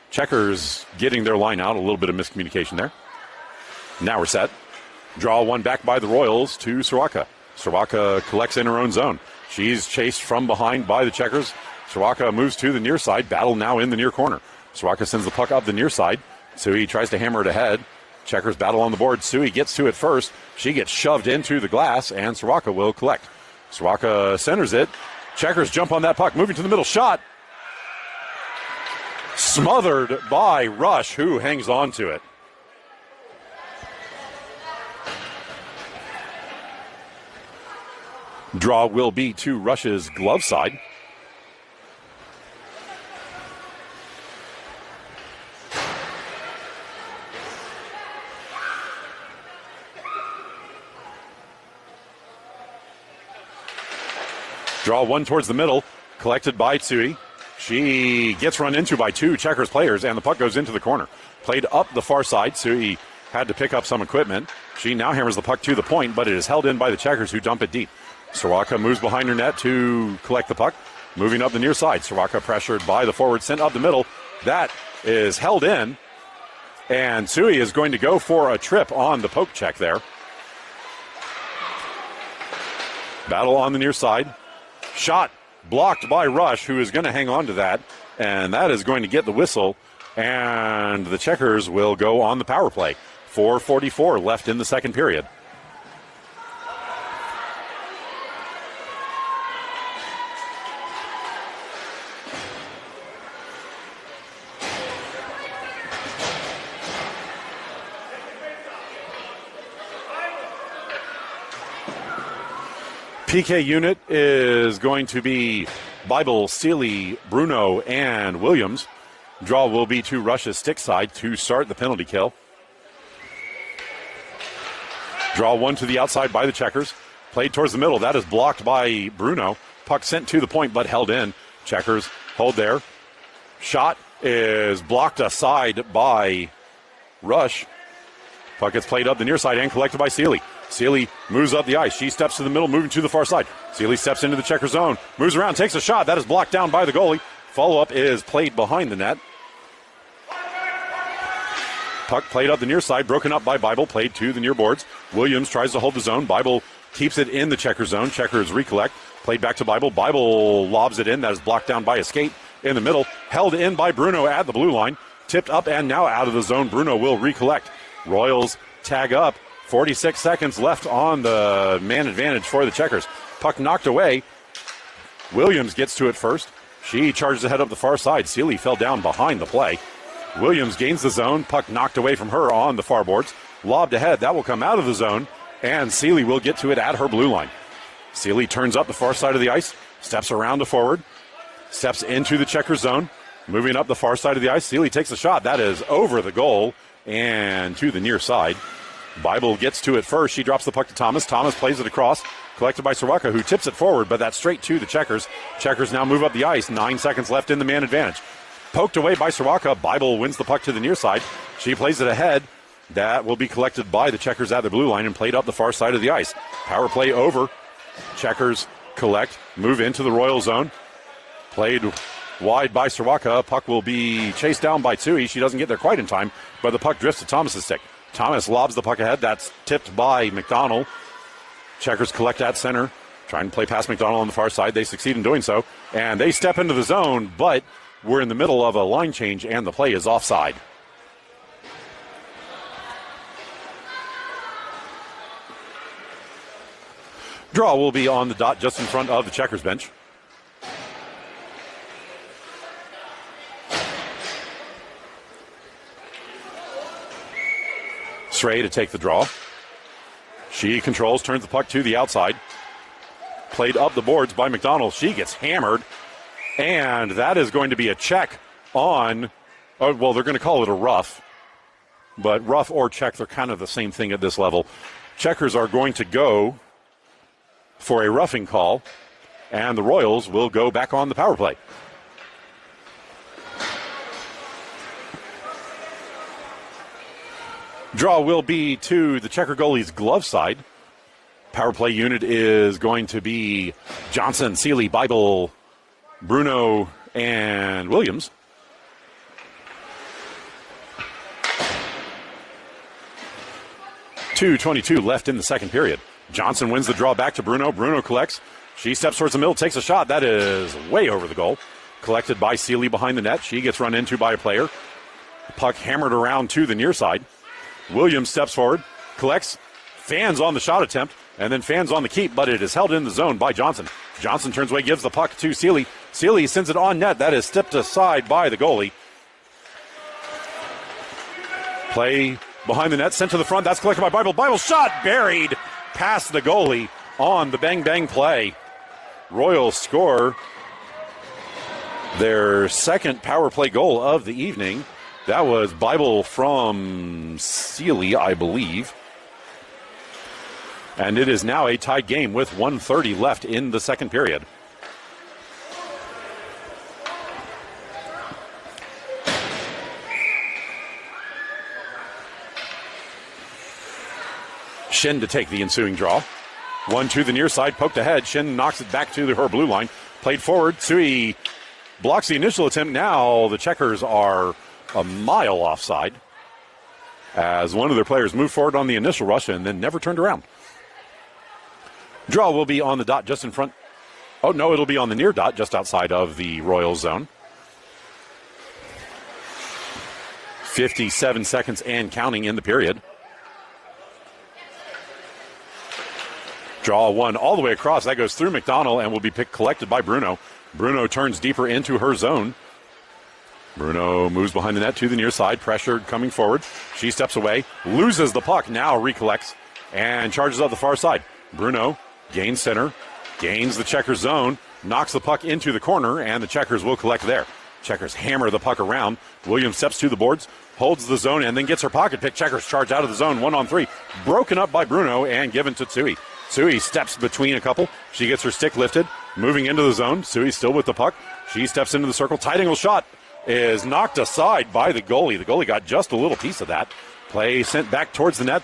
Checkers getting their line out. A little bit of miscommunication there. Now we're set. Draw one back by the Royals to Soraka. Soraka collects in her own zone. She's chased from behind by the Checkers. Soraka moves to the near side. Battle now in the near corner. Soraka sends the puck up the near side. Sui tries to hammer it ahead. Checkers battle on the board. Sui gets to it first. She gets shoved into the glass, and Soraka will collect. Soraka centers it. Checkers jump on that puck. Moving to the middle. Shot. Smothered by Rush, who hangs on to it. Draw will be to Rush's glove side. Draw one towards the middle, collected by Tsui. She gets run into by two Checkers players, and the puck goes into the corner. Played up the far side. Tsui had to pick up some equipment. She now hammers the puck to the point, but it is held in by the Checkers, who dump it deep. Soraka moves behind her net to collect the puck. Moving up the near side. Soraka pressured by the forward, sent up the middle. That is held in. And Tsui is going to go for a trip on the poke check there. Battle on the near side. Shot blocked by Rush, who is going to hang on to that. And that is going to get the whistle. And the Checkers will go on the power play. 4:44 left in the second period. PK unit is going to be Bible, Seeley, Bruno, and Williams. Draw will be to Rush's stick side to start the penalty kill. Draw one to the outside by the Checkers. Played towards the middle. That is blocked by Bruno. Puck sent to the point but held in. Checkers hold there. Shot is blocked aside by Rush. Puck gets played up the near side and collected by Seeley. Sealy moves up the ice. She steps to the middle, moving to the far side. Sealy steps into the checker zone, moves around, takes a shot. That is blocked down by the goalie. Follow-up is played behind the net. Puck played up the near side, broken up by Bible, played to the near boards. Williams tries to hold the zone. Bible keeps it in the checker zone. Checkers recollect. Played back to Bible. Bible lobs it in. That is blocked down by a skate in the middle. Held in by Bruno at the blue line. Tipped up and now out of the zone. Bruno will recollect. Royals tag up. 46 seconds left on the man advantage for the Checkers. Puck knocked away. Williams gets to it first. She charges ahead up the far side. Sealy fell down behind the play. Williams gains the zone. Puck knocked away from her on the far boards. Lobbed ahead. That will come out of the zone. And Sealy will get to it at her blue line. Sealy turns up the far side of the ice. Steps around to forward. Steps into the checker zone. Moving up the far side of the ice. Sealy takes a shot. That is over the goal and to the near side. Bible gets to it first. She drops the puck to Thomas. Thomas plays it across. Collected by Soraka, who tips it forward, but that's straight to the Checkers. Checkers now move up the ice. 9 seconds left in the man advantage. Poked away by Soraka. Bible wins the puck to the near side. She plays it ahead. That will be collected by the Checkers at the blue line and played up the far side of the ice. Power play over. Checkers collect. Move into the Royal zone. Played wide by Soraka. Puck will be chased down by Tsui. She doesn't get there quite in time, but the puck drifts to Thomas's stick. Thomas lobs the puck ahead. That's tipped by McDonald. Checkers collect at center, trying to play past McDonald on the far side. They succeed in doing so, and they step into the zone, but we're in the middle of a line change, and the play is offside. Draw will be on the dot just in front of the Checkers bench. Sray to take the draw. She controls, turns the puck to the outside. Played up the boards by McDonald. She gets hammered, and that is going to be a check on, well, they're going to call it a rough, but rough or check, they're kind of the same thing at this level. Checkers are going to go for a roughing call, and the Royals will go back on the power play. Draw will be to the Checker goalie's glove side. Power play unit is going to be Johnson, Sealy, Bible, Bruno, and Williams. .2:22 left in the second period. Johnson wins the draw back to Bruno. Bruno collects. She steps towards the middle, takes a shot. That is way over the goal. Collected by Sealy behind the net. She gets run into by a player. The puck hammered around to the near side. Williams steps forward, collects, fans on the shot attempt, and then fans on the keep, but it is held in the zone by Johnson. Johnson turns away, gives the puck to Sealy. Sealy sends it on net. That is stepped aside by the goalie. Play behind the net, sent to the front. That's collected by Bible. Bible shot buried past the goalie on the bang-bang play. Royals score their second power play goal of the evening. That was Bible from Sealy, I believe. And it is now a tied game with 1:30 left in the second period. Shin to take the ensuing draw. One to the near side, poked ahead. Shin knocks it back to her blue line. Played forward. Tsui blocks the initial attempt. Now the Checkers are a mile offside as one of their players moved forward on the initial rush and then never turned around. Draw will be on the dot just in front. Oh, no, it'll be on the near dot just outside of the Royal zone. 57 seconds and counting in the period. Draw one all the way across. That goes through McDonald and will be collected by Bruno. Bruno turns deeper into her zone. Bruno moves behind the net to the near side, pressured coming forward. She steps away, loses the puck, now recollects, and charges up the far side. Bruno gains center, gains the Checkers zone, knocks the puck into the corner, and the Checkers will collect there. Checkers hammer the puck around. Williams steps to the boards, holds the zone, and then gets her pocket pick. Checkers charge out of the zone, 1-on-3. Broken up by Bruno and given to Tsui. Tsui steps between a couple. She gets her stick lifted, moving into the zone. Tsui still with the puck. She steps into the circle. Tight angle shot is knocked aside by the goalie. The goalie got just a little piece of that. Play sent back towards the net.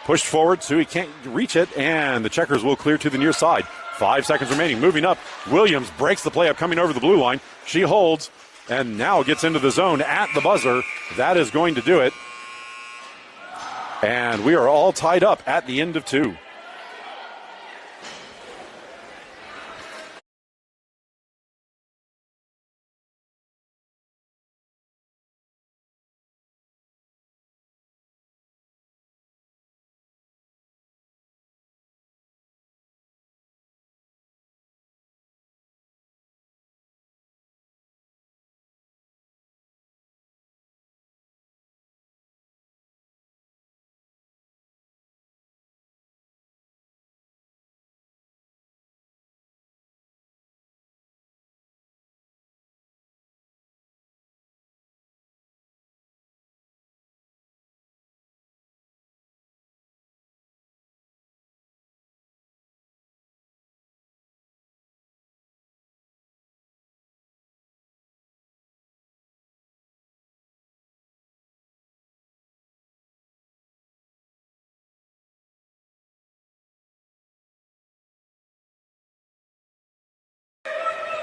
Pushed forward, Sui can't reach it, and the Checkers will clear to the near side. 5 seconds remaining. Moving up, Williams breaks the play up, coming over the blue line. She holds and now gets into the zone at the buzzer. That is going to do it. And we are all tied up at the end of 2.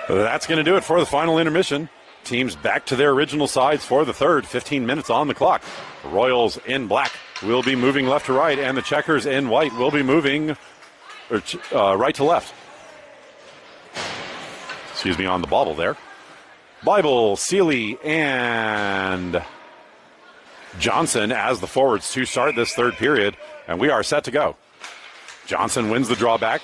That's going to do it for the final intermission. Teams back to their original sides for the third. 15 minutes on the clock. Royals in black will be moving left to right, and the Checkers in white will be moving right to left. Excuse me, on the bobble there. Bible, Seeley, and Johnson as the forwards to start this third period, and we are set to go. Johnson wins the draw back.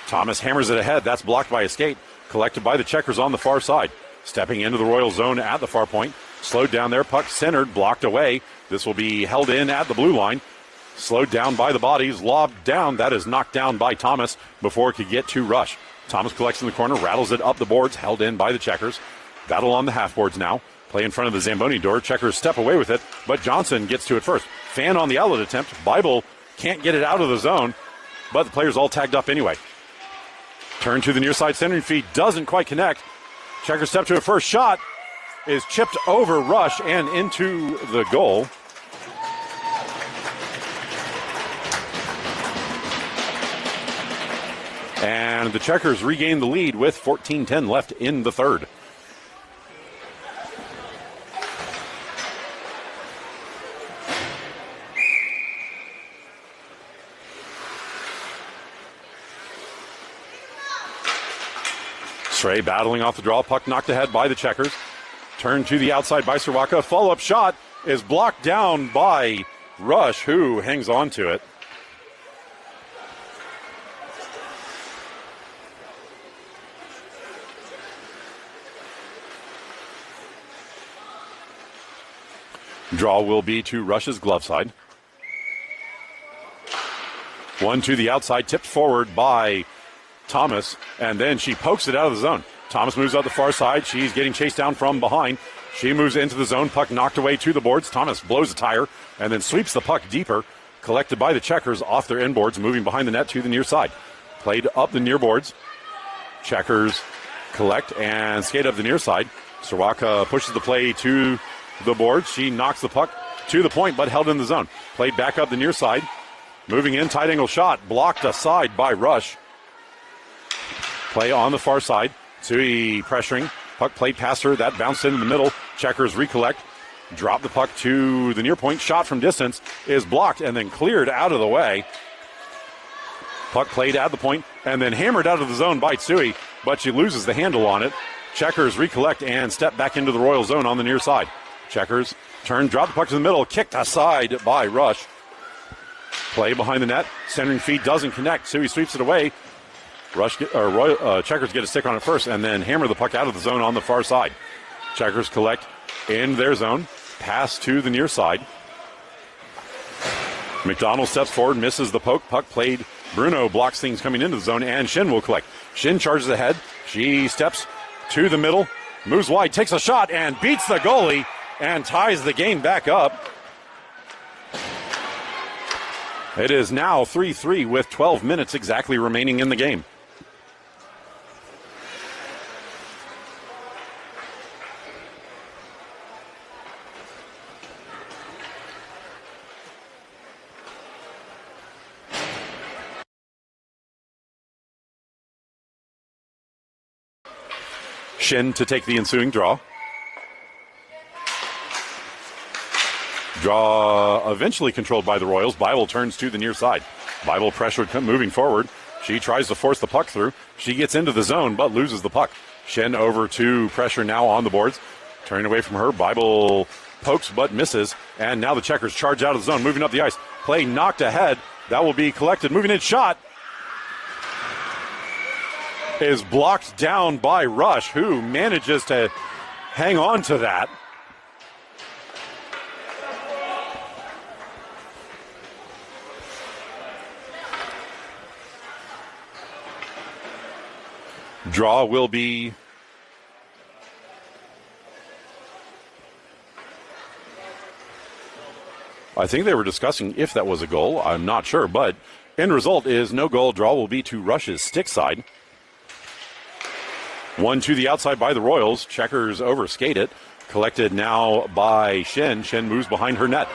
Thomas hammers it ahead. That's blocked by a skate. Collected by the Checkers on the far side. Stepping into the Royal zone at the far point. Slowed down there, puck centered, blocked away. This will be held in at the blue line. Slowed down by the bodies, lobbed down. That is knocked down by Thomas before it could get to Rush. Thomas collects in the corner, rattles it up the boards, held in by the Checkers. Battle on the half boards now. Play in front of the Zamboni door. Checkers step away with it, but Johnson gets to it first. Fan on the outlet attempt. Bible can't get it out of the zone, but the players all tagged up anyway. Turn to the near side centering feed, doesn't quite connect. Checkers step to a first shot, is chipped over Rush and into the goal. And the Checkers regain the lead with 14:10 left in the third. Stray battling off the draw. Puck knocked ahead by the Checkers. Turn to the outside by Sirwaka. Follow-up shot is blocked down by Rush, who hangs on to it. Draw will be to Rush's glove side. One to the outside, tipped forward by Thomas, and then she pokes it out of the zone. Thomas moves out the far side. She's getting chased down from behind. She moves into the zone. Puck knocked away to the boards. Thomas blows a tire and then sweeps the puck deeper. Collected by the Checkers off their inboards, moving behind the net to the near side. Played up the near boards. Checkers collect and skate up the near side. Sirwaka pushes the play to the boards. She knocks the puck to the point, but held in the zone. Played back up the near side. Moving in, tight angle shot. Blocked aside by Rush. Play on the far side. Sui pressuring. Puck played past her. That bounced into the middle. Checkers recollect. Drop the puck to the near point. Shot from distance is blocked and then cleared out of the way. Puck played at the point and then hammered out of the zone by Sui, but she loses the handle on it. Checkers recollect and step back into the Royal zone on the near side. Checkers turn, drop the puck to the middle. Kicked aside by Rush. Play behind the net. Centering feed doesn't connect. Sui sweeps it away. Checkers get a stick on it first and then hammer the puck out of the zone on the far side. Checkers collect in their zone. Pass to the near side. McDonald steps forward, misses the poke. Puck played. Bruno blocks things coming into the zone, and Shin will collect. Shin charges ahead. She steps to the middle, moves wide, takes a shot, and beats the goalie and ties the game back up. It is now 3-3 with 12 minutes exactly remaining in the game. Shin to take the ensuing draw. Draw eventually controlled by the Royals. Bible turns to the near side. Bible pressured moving forward. She tries to force the puck through. She gets into the zone but loses the puck. Shin over to pressure now on the boards. Turning away from her. Bible pokes but misses. And now the Checkers charge out of the zone, moving up the ice. Play knocked ahead. That will be collected. Moving in shot is blocked down by Rush, who manages to hang on to that. Draw will be I think they were discussing if that was a goal. I'm not sure, but end result is no goal. Draw will be to Rush's stick side. One to the outside by the Royals. Checkers overskate it. Collected now by Shin. Shin moves behind her net.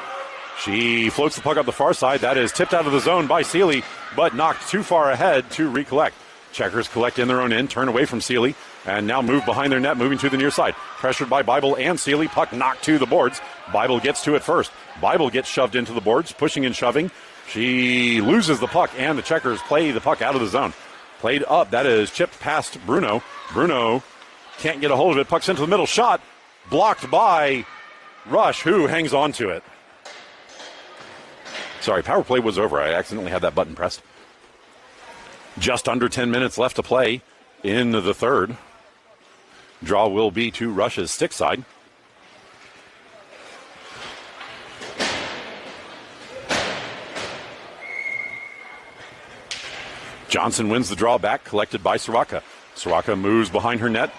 She floats the puck up the far side. That is tipped out of the zone by Seeley, but knocked too far ahead to recollect. Checkers collect in their own end, turn away from Seeley, and now move behind their net, moving to the near side. Pressured by Bible and Seeley. Puck knocked to the boards. Bible gets to it first. Bible gets shoved into the boards, pushing and shoving. She loses the puck, and the Checkers play the puck out of the zone. Played up. That is chipped past Bruno. Bruno can't get a hold of it. Puck's into the middle. Shot blocked by Rush, who hangs on to it. Sorry, power play was over. I accidentally had that button pressed. Just under 10 minutes left to play in the third. Draw will be to Rush's stick side. Johnson wins the draw back, collected by Soraka. Soraka moves behind her net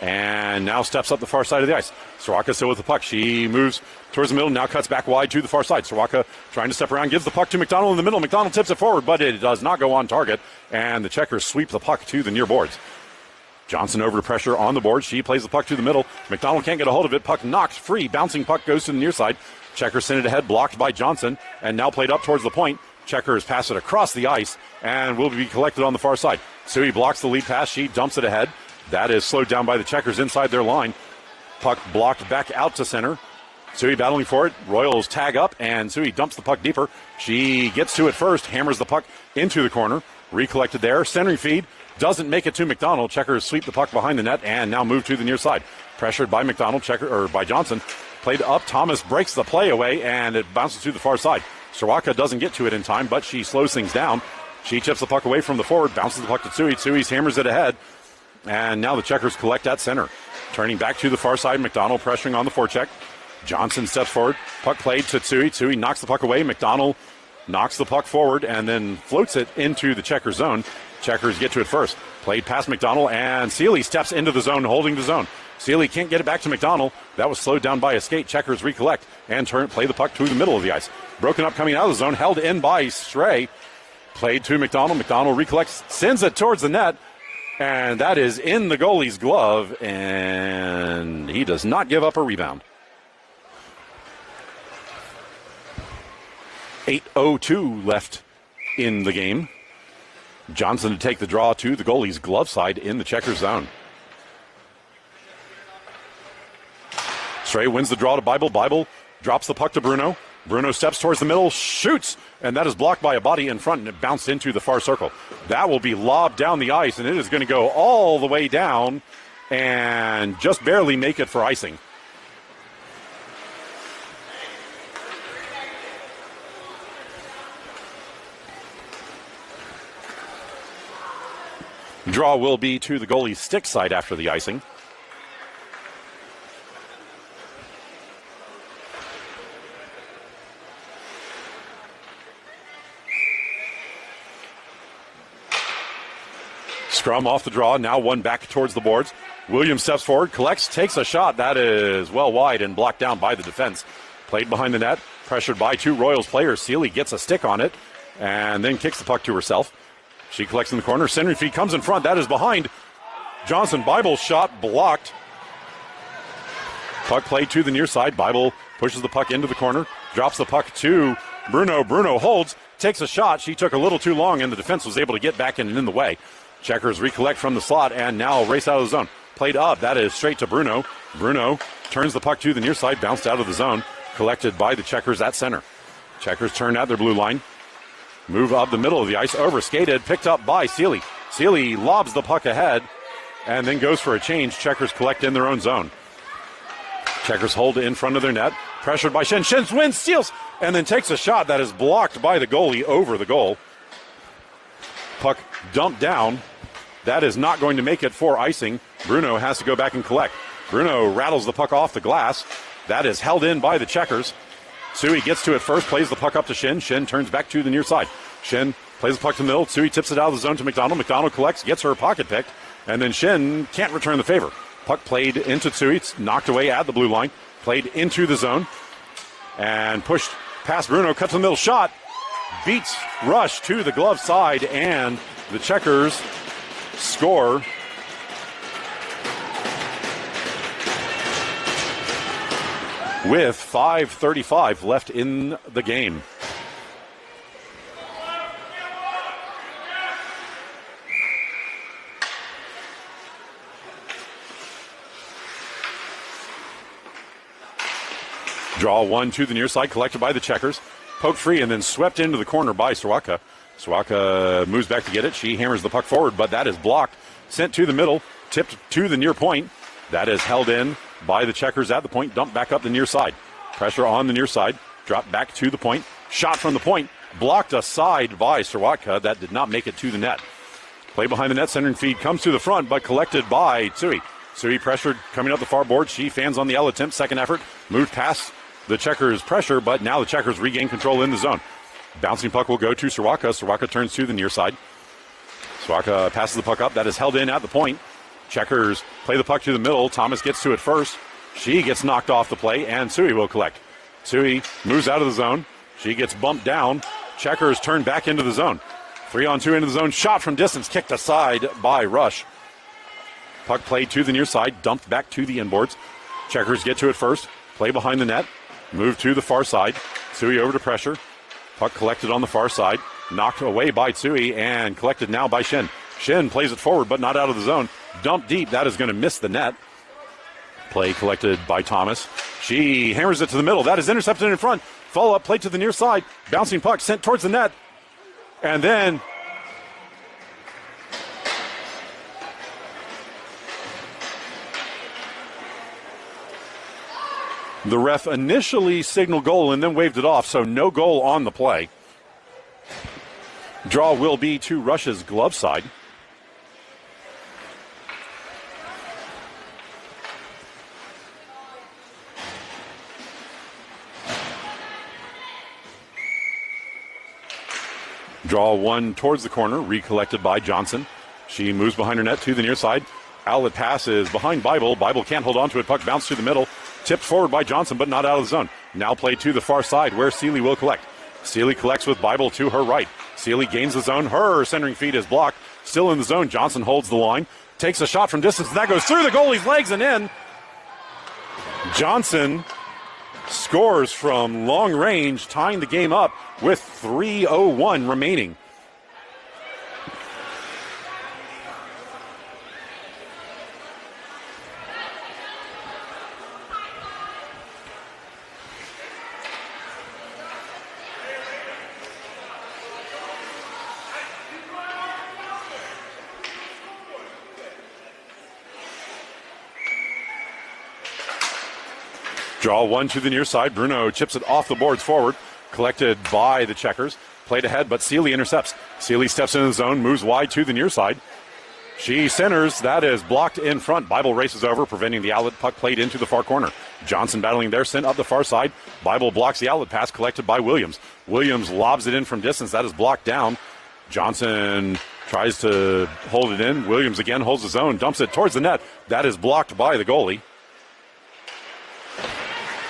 and now steps up the far side of the ice. Soraka still with the puck. She moves towards the middle, now cuts back wide to the far side. Soraka trying to step around, gives the puck to McDonald in the middle. McDonald tips it forward, but it does not go on target, and the Checkers sweep the puck to the near boards. Johnson over to pressure on the board. She plays the puck to the middle. McDonald can't get a hold of it. Puck knocked free. Bouncing puck goes to the near side. Checkers send it ahead, blocked by Johnson, and now played up towards the point. Checkers pass it across the ice and will be collected on the far side. Sui blocks the lead pass. She dumps it ahead. That is slowed down by the Checkers inside their line. Puck blocked back out to center. Sui battling for it. Royals tag up, and Sui dumps the puck deeper. She gets to it first, hammers the puck into the corner. Recollected there. Centering feed. Doesn't make it to McDonald. Checkers sweep the puck behind the net and now move to the near side. Pressured by McDonald, by Johnson. Played up. Thomas breaks the play away, and it bounces to the far side. Soraka doesn't get to it in time, but she slows things down. She chips the puck away from the forward, bounces the puck to Tsui. Tsui hammers it ahead, and now the Checkers collect at center. Turning back to the far side, McDonald pressuring on the forecheck. Johnson steps forward. Puck played to Tsui. Tsui knocks the puck away. McDonald knocks the puck forward and then floats it into the Checkers zone. Checkers get to it first. Played past McDonald, and Seeley steps into the zone, holding the zone. Seeley can't get it back to McDonald. That was slowed down by a skate. Checkers recollect and play the puck to the middle of the ice. Broken up coming out of the zone, held in by Stray. Played to McDonald. McDonald recollects, sends it towards the net, and that is in the goalie's glove, and he does not give up a rebound. 8:02 left in the game. Johnson to take the draw to the goalie's glove side in the Checkers zone. Stray wins the draw to Bible. Bible drops the puck to Bruno. Bruno steps towards the middle, shoots, and that is blocked by a body in front, and it bounced into the far circle. That will be lobbed down the ice, and it is going to go all the way down and just barely make it for icing. Draw will be to the goalie's stick side after the icing. Scrum off the draw, now one back towards the boards. Williams steps forward, collects, takes a shot. That is well wide and blocked down by the defense. Played behind the net, pressured by two Royals players. Seeley gets a stick on it and then kicks the puck to herself. She collects in the corner. Centering feed comes in front. That is behind Johnson. Bible's shot blocked. Puck played to the near side. Bible pushes the puck into the corner. Drops the puck to Bruno. Bruno holds, takes a shot. She took a little too long, and the defense was able to get back in the way. Checkers recollect from the slot and now race out of the zone. played up. That is straight to Bruno. Bruno turns the puck to the near side, bounced out of the zone, collected by the Checkers at center. Checkers turn at their blue line. Move up the middle of the ice, over skated, picked up by Seely. Seely lobs the puck ahead and then goes for a change. Checkers collect in their own zone. Checkers hold in front of their net. Pressured by Shin. Shin wins, steals, and then takes a shot that is blocked by the goalie over the goal. Puck dumped down. That is not going to make it for icing. Bruno has to go back and collect. Bruno rattles the puck off the glass. That is held in by the Checkers. Sui gets to it first, plays the puck up to Shin. Shin turns back to the near side. Shin plays the puck to the middle. Sui tips it out of the zone to McDonald. McDonald collects, gets her pocket picked, and then Shin can't return the favor. Puck played into Sui. It's knocked away at the blue line. Played into the zone and pushed past Bruno. Cut to the middle shot. Beats Rush to the glove side, and the Checkers score. With 5:35 left in the game. Draw one to the near side, collected by the Checkers. Poked free and then swept into the corner by Sawaka. Sawaka moves back to get it. She hammers the puck forward, but that is blocked. Sent to the middle, tipped to the near point. That is held in by the Checkers at the point. Dumped back up the near side. Pressure on the near side. Dropped back to the point. Shot from the point. Blocked aside by Sawaka. That did not make it to the net. Play behind the net. Centering feed comes to the front, but collected by Tsui. Tsui pressured coming up the far board. She fans on the L attempt. Second effort. Moved past the Checkers pressure, but now the Checkers regain control in the zone. Bouncing puck will go to Sawaka. Sawaka turns to the near side. Sawaka passes the puck up. That is held in at the point. Checkers play the puck to the middle. Thomas gets to it first. She gets knocked off the play, and Tsui will collect. Tsui moves out of the zone. She gets bumped down. Checkers turn back into the zone. 3-on-2 into the zone. Shot from distance, kicked aside by Rush. Puck played to the near side, dumped back to the inboards. Checkers get to it first. Play behind the net. Move to the far side. Tsui over to pressure. Puck collected on the far side. Knocked away by Tsui and collected now by Shin. Shin plays it forward, but not out of the zone. Dumped deep. That is going to miss the net. Play collected by Thomas. She hammers it to the middle. That is intercepted in front. Follow-up play to the near side. Bouncing puck sent towards the net. And then the ref initially signaled goal and then waved it off, so no goal on the play. Draw will be to Rush's glove side. Draw one towards the corner, recollected by Johnson. She moves behind her net to the near side. Outlet pass is behind Bible. Bible can't hold on to it. Puck bounced to the middle. Tipped forward by Johnson, but not out of the zone. Now played to the far side where Seely will collect. Seely collects with Bible to her right. Seely gains the zone. Her centering feed is blocked. Still in the zone. Johnson holds the line. Takes a shot from distance. That goes through the goalie's legs and in. Johnson scores from long range, tying the game up with 3:01 remaining. Draw one to the near side. Bruno chips it off the boards forward. Collected by the Checkers. Played ahead, but Seely intercepts. Seely steps into the zone, moves wide to the near side. She centers. That is blocked in front. Bible races over, preventing the outlet. Puck played into the far corner. Johnson battling there, sent up the far side. Bible blocks the outlet pass, collected by Williams. Williams lobs it in from distance. That is blocked down. Johnson tries to hold it in. Williams again holds the zone, dumps it towards the net. That is blocked by the goalie.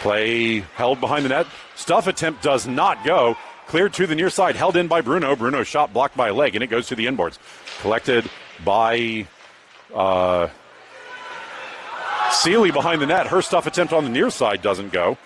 Play held behind the net. Stuff attempt does not go. Cleared to the near side. Held in by Bruno. Bruno shot blocked by a leg, and it goes to the inboards. Collected by Seely behind the net. Her stuff attempt on the near side doesn't go.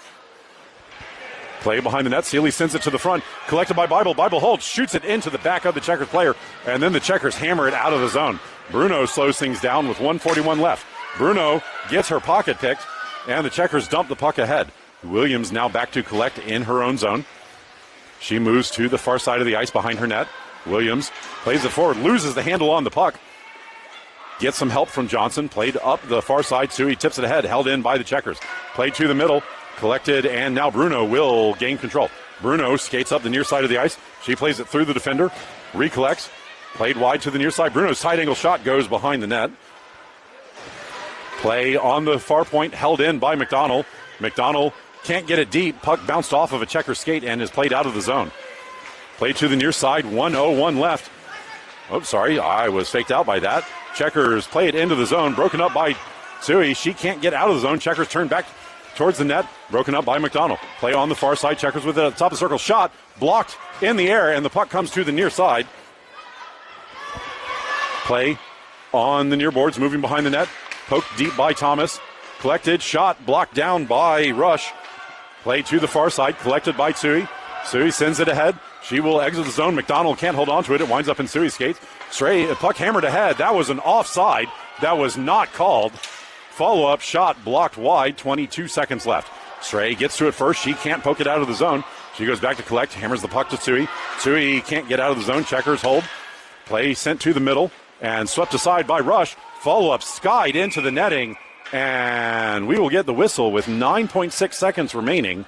Play behind the net. Seely sends it to the front. Collected by Bible. Bible holds. Shoots it into the back of the Checkers player. And then the Checkers hammer it out of the zone. Bruno slows things down with 1:41 left. Bruno gets her pocket picked, and the Checkers dump the puck ahead. Williams now back to collect in her own zone. She moves to the far side of the ice behind her net. Williams plays it forward, loses the handle on the puck. Gets some help from Johnson, played up the far side. Sui tips it ahead, held in by the Checkers. Played to the middle, collected, and now Bruno will gain control. Bruno skates up the near side of the ice. She plays it through the defender, recollects, played wide to the near side. Bruno's side angle shot goes behind the net. Play on the far point, held in by McDonald. McDonald can't get it deep. Puck bounced off of a Checker skate and is played out of the zone. Play to the near side, 1:01 left. Oh, sorry, I was faked out by that. Checkers play it into the zone, broken up by Sui. She can't get out of the zone. Checkers turn back towards the net, broken up by McDonald. Play on the far side. Checkers with it at the top of the circle. Shot blocked in the air, and the puck comes to the near side. Play on the near boards, moving behind the net. Poked deep by Thomas. Collected, shot blocked down by Rush. Play to the far side, collected by Sui. Sui sends it ahead. She will exit the zone. McDonald can't hold on to it. It winds up in Sui's skates. Stray, puck hammered ahead. That was an offside. That was not called. Follow-up shot blocked wide. 22 seconds left. Stray gets to it first. She can't poke it out of the zone. She goes back to collect. Hammers the puck to Sui. Sui can't get out of the zone. Checkers hold. Play sent to the middle and swept aside by Rush. Follow-up skied into the netting. And we will get the whistle with 9.6 seconds remaining.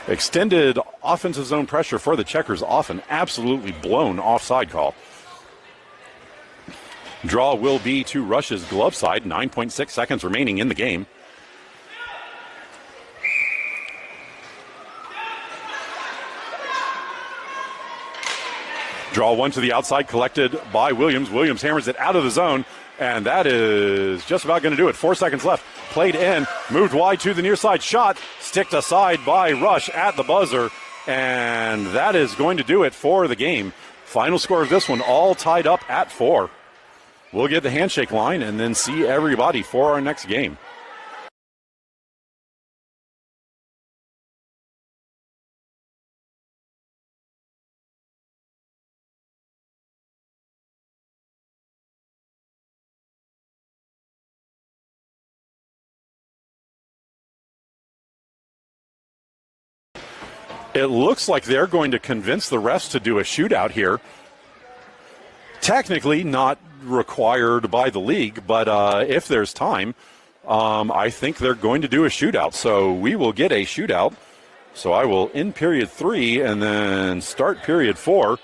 Extended offensive zone pressure for the Checkers off an absolutely blown offside call. Draw will be to Rush's glove side. 9.6 seconds remaining in the game. Draw one to the outside, collected by Williams. Williams hammers it out of the zone, and that is just about going to do it. 4 seconds left. Played in, moved wide to the near side. Shot, sticked aside by Rush at the buzzer, and that is going to do it for the game. Final score of this one, all tied up at 4. We'll get the handshake line and then see everybody for our next game. It looks like they're going to convince the refs to do a shootout here. Technically not required by the league, but if there's time, I think they're going to do a shootout. So we will get a shootout. So I will end period 3 and then start period 4.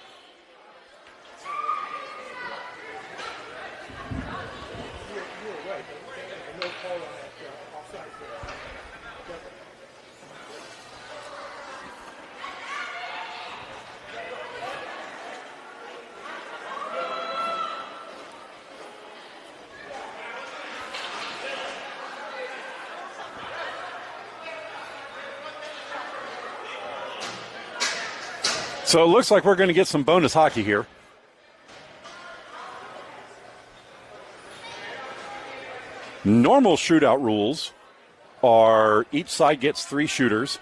So it looks like we're going to get some bonus hockey here. Normal shootout rules are each side gets 3 shooters,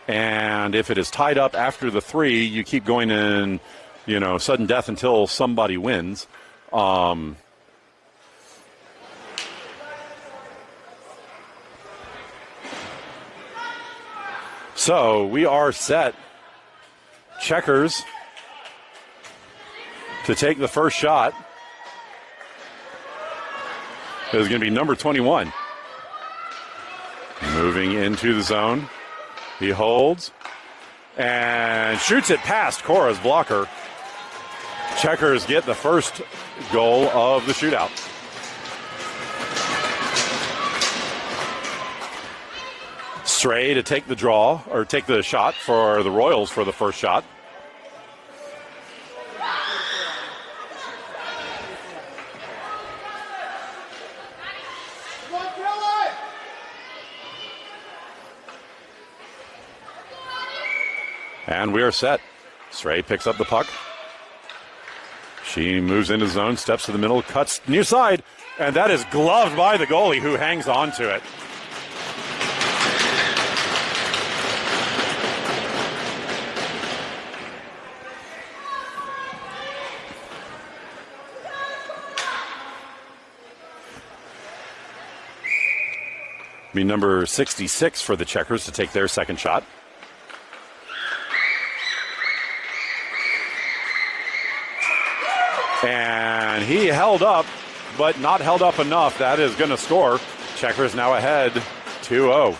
and if it is tied up after the 3, you keep going in, sudden death until somebody wins. So we are set. Checkers to take the first shot. It is going to be number 21. Moving into the zone. He holds and shoots it past Cora's blocker. Checkers get the first goal of the shootout. Stray to take the draw, or take the shot for the Royals for the first shot. And we are set. Stray picks up the puck. She moves into the zone, steps to the middle, cuts near side, and that is gloved by the goalie, who hangs on to it. Be number 66 for the Checkers to take their second shot. And he held up, but not held up enough. That is going to score. Checkers now ahead 2-0.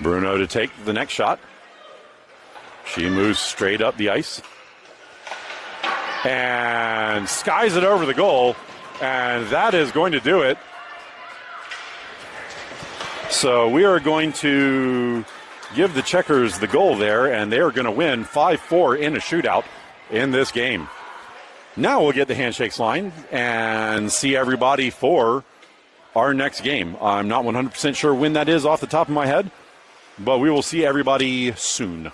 Bruno to take the next shot. She moves straight up the ice and skies it over the goal, and that is going to do it. So we are going to give the Checkers the goal there, and they are going to win 5-4 in a shootout in this game. Now we'll get the handshakes line and see everybody for our next game. I'm not 100% sure when that is off the top of my head, but we will see everybody soon.